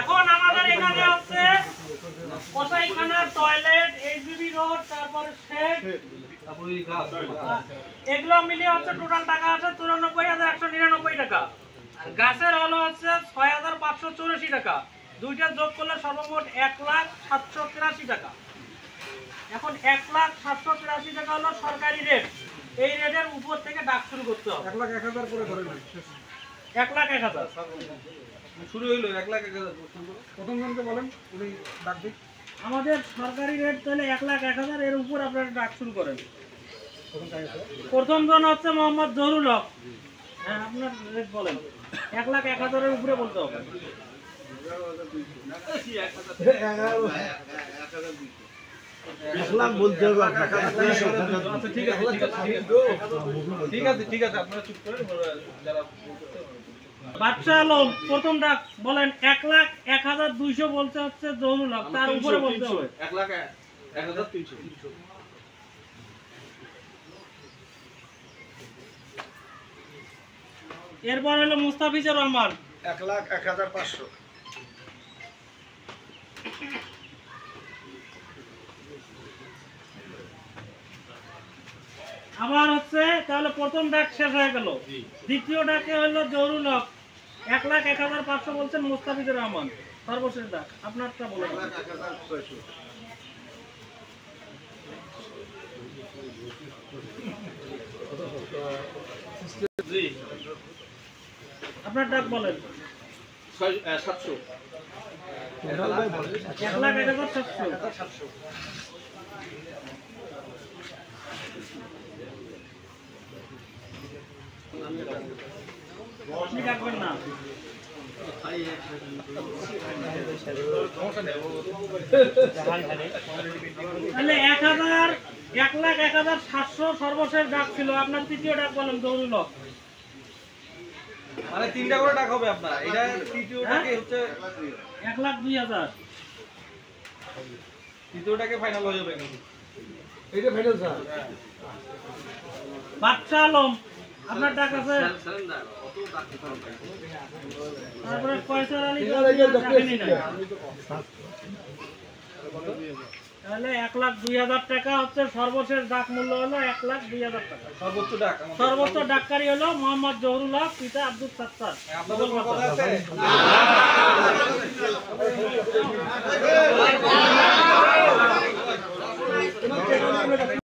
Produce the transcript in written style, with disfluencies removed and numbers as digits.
এখন আমাদের এখানে হচ্ছে কসাইখানার টয়লেট, এইচবিবি রোড, তারপরে শেড, এগুলো মিলিয়ে হচ্ছে টোটাল টাকা আছে 94,199 টাকা। আর গাছের হলো হচ্ছে 6,584 টাকা। দুইটা যোগ করলে সর্বমোট 1,07,83 টাকা। এখন 1,07,83 টাকা হলো সরকারি রেট। এই রেটের উপর থেকে ডাক শুরু করতে হবে। 1,01,000 করে ধরে নেন। 1,01,000 শুরু হইলো 1,01,000 প্রথম জনকে বলেন উনি ডাক দিক। আমাদের সরকারি রেট তাহলে 1,01,000, এর উপর আপনারা ডাক শুরু করেন। প্রথম জন হচ্ছে মোহাম্মদ জহুরুল হক। হ্যাঁ, আপনার রেট বলেন। 1,01,000 এর উপরে বলতে হবে। 1,00,000 বলতে হবে আপনাকে। আচ্ছা ঠিক আছে আপনারা চুপ করেন। যারা বাদশা আলম প্রথম ডাক বলেন। 1,01,200 বলতে হচ্ছে জহুরুল হক, তার উপরে বলতে হবে। 1,01,300। এরপর হলো মুস্তাফিজুর রহমান। 1,01,500। আবার হচ্ছে তাহলে প্রথম ডাক শেষ হয়ে গেল। দ্বিতীয় ডাকে হলো জহুরুল হক 1,01,500 বলছেন মুস্তাফিজুর রহমান। সর্বশেষ ডাক আপনারটা বলেন। 1,0600। আপনার ডাক বলেন। 700। 1,01,700। আপনি ডাকবেন না। তাহলে 1,01,700 সর্বশেষ ডাক ছিল। আপনার তৃতীয় ডাক বলেন জহুরুল হক। মানে তিনটা করে ডাক হবে আপনার। এটা তৃতীয় ডাকে হচ্ছে 1,02,000। তৃতীয়টাকে ফাইনাল হয়ে যাবে কিন্তু। এইটা ফাইনাল স্যার। বাদশা আলম আপনার ডাক আছে। তারপরে ফয়সাল আলী ডাকেনি নাই। তাহলে 1,02,000 টাকা হচ্ছে সর্বশেষ ডাক মূল্য হলো 1,02,000 টাকা। সর্বোচ্চ ডাককারী হলো মোহাম্মদ জহুরুল হক, পিতা আব্দুল সাত্তার। আপনাদের কোনো কথা আছে?